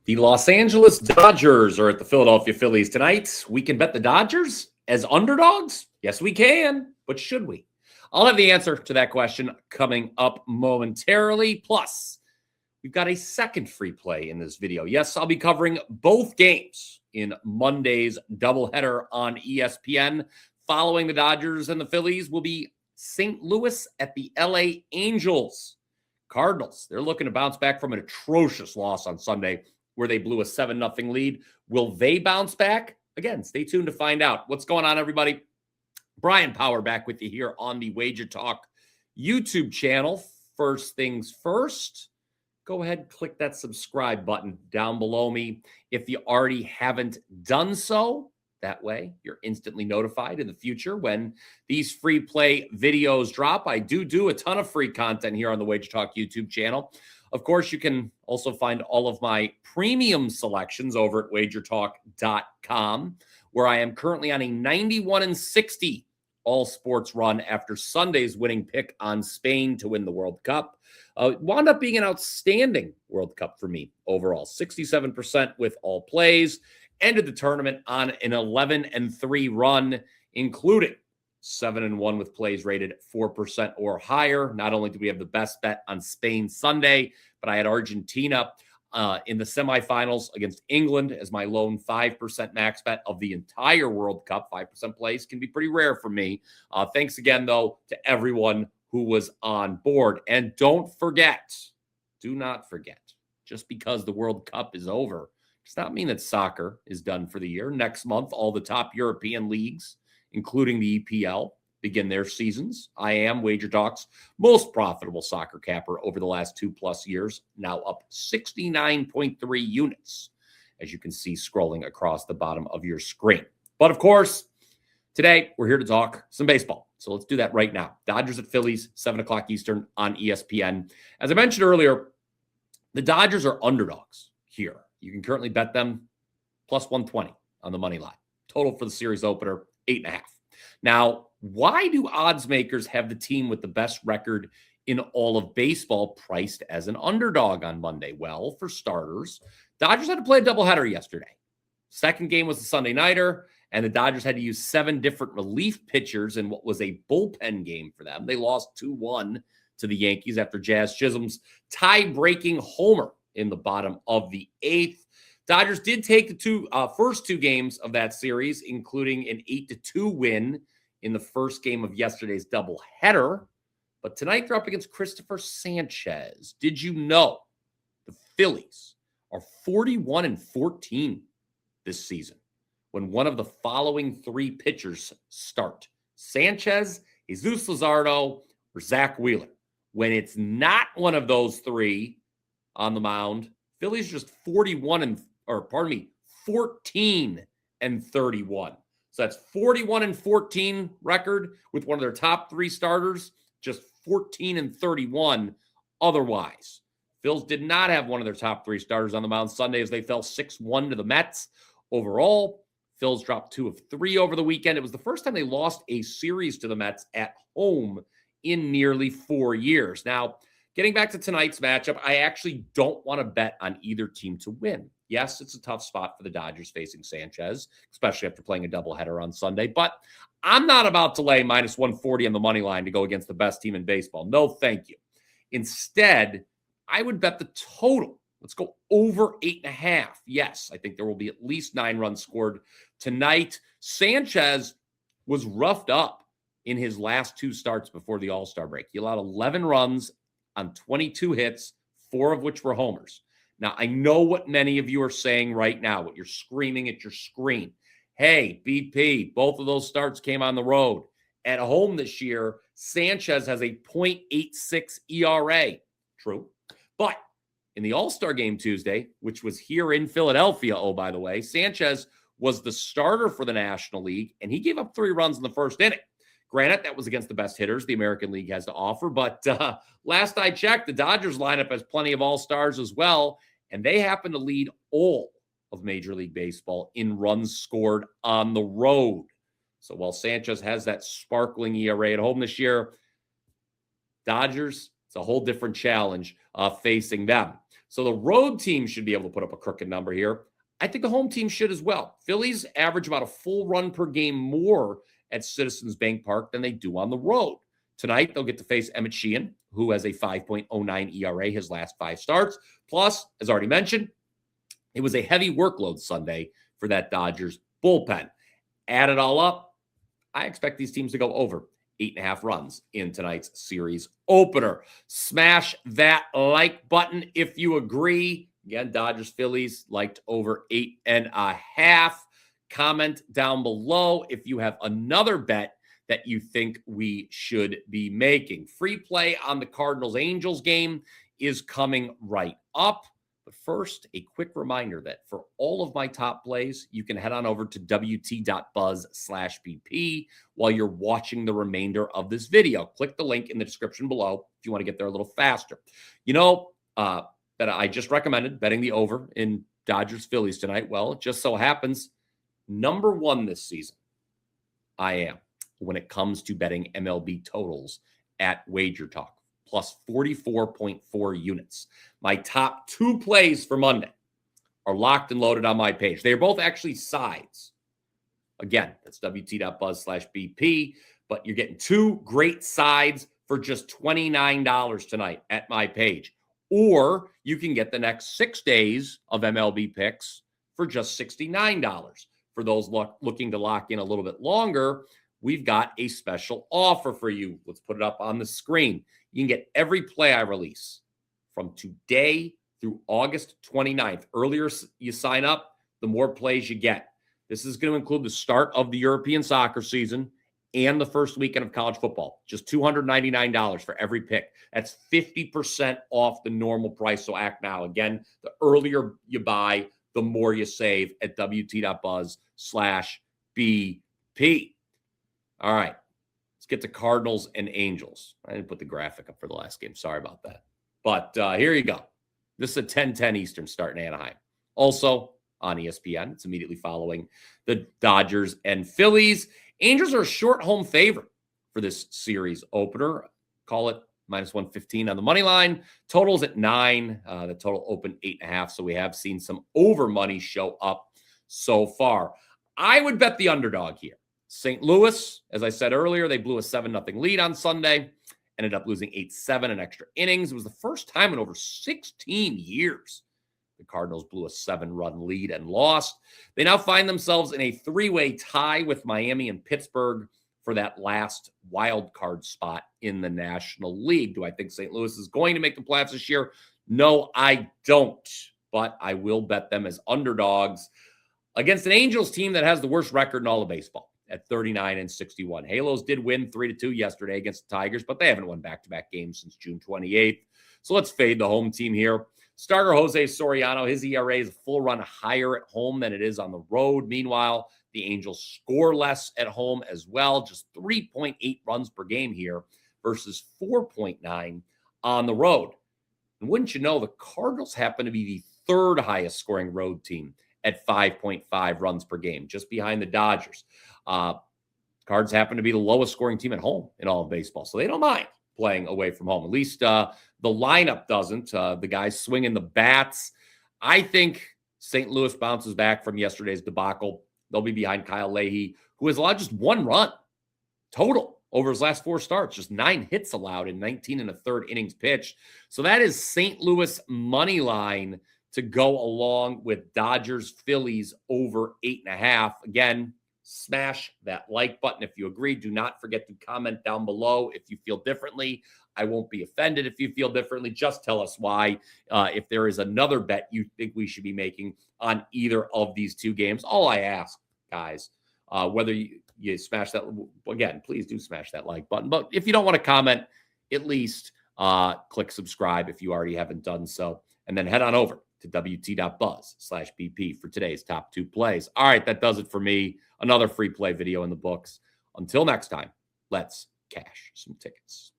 The Los Angeles Dodgers are at the Philadelphia Phillies tonight. We can bet the Dodgers as underdogs? Yes, we can, but should we? I'll have the answer to that question coming up momentarily. Plus, we've got a second free play in this video. Yes, I'll be covering both games in Monday's doubleheader on ESPN. Following the Dodgers and the Phillies will be St. Louis at the LA Angels. Cardinals, they're looking to bounce back from an atrocious loss on Sunday where they blew a 7-0 lead. Will they bounce back? Again, stay tuned to find out. What's going on, everybody? Bryan Power back with you here on the WagerTalk YouTube channel. First things first, go ahead and click that subscribe button down below me if you already haven't done so. That way, you're instantly notified in the future when these free play videos drop. I do a ton of free content here on the WagerTalk YouTube channel. Of course, you can also find all of my premium selections over at WagerTalk.com, where I am currently on a 91-60 all sports run after Sunday's winning pick on Spain to win the World Cup. It wound up being an outstanding World Cup for me overall. 67% with all plays. Ended the tournament on an 11-3 run, including 7-1 with plays rated 4% or higher. Not only did we have the best bet on Spain Sunday, but I had Argentina in the semifinals against England as my lone 5% max bet of the entire World Cup. 5% plays can be pretty rare for me. Thanks again, though, to everyone who was on board. And don't forget, do not forget, just because the World Cup is over, does not mean that soccer is done for the year. Next month, all the top European leagues, including the EPL, begin their seasons. I am WagerTalk's most profitable soccer capper over the last 2+ years, now up 69.3 units, as you can see scrolling across the bottom of your screen. But of course, today we're here to talk some baseball. So let's do that right now. Dodgers at Phillies, 7 o'clock Eastern on ESPN. As I mentioned earlier, the Dodgers are underdogs here. You can currently bet them plus 120 on the money line. Total for the series opener, 8.5. Now, why do odds makers have the team with the best record in all of baseball priced as an underdog on Monday? Well, for starters, Dodgers had to play a doubleheader yesterday. Second game was a Sunday nighter, and the Dodgers had to use 7 different relief pitchers in what was a bullpen game for them. They lost 2-1 to the Yankees after Jazz Chisholm's tie-breaking homer in the bottom of the 8th. Dodgers did take the first two games of that series, including an 8-2 win in the first game of yesterday's doubleheader. But tonight they're up against Christopher Sanchez. Did you know the Phillies are 41-14 this season when one of the following 3 pitchers start? Sanchez, Jesus Luzardo, or Zach Wheeler. When it's not one of those 3 on the mound, Phillies just 14-31. So that's 41-14 record with one of their top 3 starters, just 14-31 otherwise. Phils did not have one of their top 3 starters on the mound Sunday as they fell 6-1 to the Mets. Overall, Phils dropped 2 of 3 over the weekend. It was the first time they lost a series to the Mets at home in nearly 4 years. Now, getting back to tonight's matchup, I actually don't want to bet on either team to win. Yes, it's a tough spot for the Dodgers facing Sanchez, especially after playing a doubleheader on Sunday. But I'm not about to lay minus 140 on the money line to go against the best team in baseball. No, thank you. Instead, I would bet the total. Let's go over 8.5. Yes, I think there will be at least 9 runs scored tonight. Sanchez was roughed up in his last 2 starts before the All-Star break. He allowed 11 runs on 22 hits, 4 of which were homers. Now, I know what many of you are saying right now, what you're screaming at your screen. Hey, BP, both of those starts came on the road. At home this year, Sanchez has a .86 ERA. True. But in the All-Star game Tuesday, which was here in Philadelphia, oh, by the way, Sanchez was the starter for the National League, and he gave up 3 runs in the first inning. Granted, that was against the best hitters the American League has to offer, but last I checked, the Dodgers lineup has plenty of all-stars as well, and they happen to lead all of Major League Baseball in runs scored on the road. So while Sanchez has that sparkling ERA at home this year, Dodgers, it's a whole different challenge facing them. So the road team should be able to put up a crooked number here. I think the home team should as well. Phillies average about a full run per game more at Citizens Bank Park than they do on the road. Tonight, they'll get to face Emmett Sheehan, who has a 5.09 ERA his last 5 starts. Plus, as already mentioned, it was a heavy workload Sunday for that Dodgers bullpen. Add it all up, I expect these teams to go over 8.5 runs in tonight's series opener. Smash that like button if you agree. Again, Dodgers Phillies liked over 8.5. Comment down below if you have another bet that you think we should be making. Free play on the Cardinals Angels game is coming right up. But first, a quick reminder that for all of my top plays, you can head on over to wt.buzz/BP while you're watching the remainder of this video. Click the link in the description below if you want to get there a little faster. You know, that I just recommended betting the over in Dodgers Phillies tonight. Well, it just so happens, number 1 this season, I am when it comes to betting MLB totals at WagerTalk. Plus 44.4 units. My top 2 plays for Monday are locked and loaded on my page. They are both actually sides. Again, that's wt.buzz/BP, but you're getting 2 great sides for just $29 tonight at my page. Or you can get the next 6 days of MLB picks for just $69. For those looking to lock in a little bit longer, we've got a special offer for you. Let's put it up on the screen. You can get every play I release from today through August 29th. Earlier you sign up, the more plays you get. This is going to include the start of the European soccer season and the first weekend of college football. Just $299 for every pick. That's 50% off the normal price. So act now. Again, the earlier you buy, the more you save at wt.buzz/BP. All right. Let's get to Cardinals and Angels. I didn't put the graphic up for the last game. Sorry about that. But here you go. This is a 10:10 Eastern start in Anaheim. Also on ESPN. It's immediately following the Dodgers and Phillies. Angels are a short home favorite for this series opener. Call it -115 on the money line. Total's at 9. The total opened 8.5. So we have seen some over money show up so far. I would bet the underdog here. St. Louis, as I said earlier, they blew a 7-0 lead on Sunday, ended up losing 8-7 in extra innings. It was the first time in over 16 years the Cardinals blew a 7-run lead and lost. They now find themselves in a 3-way tie with Miami and Pittsburgh for that last wild card spot in the National League. Do I think St. Louis is going to make the playoffs this year? No, I don't, but I will bet them as underdogs against an Angels team that has the worst record in all of baseball at 39-61. Halos did win 3-2 yesterday against the Tigers, but they haven't won back-to-back games since June 28th. So let's fade the home team here. Starter Jose Soriano, his ERA is a full run higher at home than it is on the road. Meanwhile, the Angels score less at home as well, just 3.8 runs per game here versus 4.9 on the road. And wouldn't you know, the Cardinals happen to be the 3rd highest scoring road team at 5.5 runs per game, just behind the Dodgers. Cards happen to be the lowest scoring team at home in all of baseball, so they don't mind playing away from home. At least the lineup doesn't. The guys swinging the bats. I think St. Louis bounces back from yesterday's debacle. They'll be behind Kyle Leahy, who has allowed just 1 run total over his last 4 starts, just 9 hits allowed in 19 1/3 innings pitched. So that is St. Louis money line to go along with Dodgers Phillies over 8.5. Again, smash that like button if you agree. Do not forget to comment down below if you feel differently. I won't be offended if you feel differently. Just tell us why. If there is another bet you think we should be making on either of these 2 games, all I ask, guys, whether you smash that, again, please do smash that like button. But if you don't want to comment, at least click subscribe if you already haven't done so. And then head on over to wt.buzz/BP for today's top 2 plays. All right, that does it for me. Another free play video in the books. Until next time, let's cash some tickets.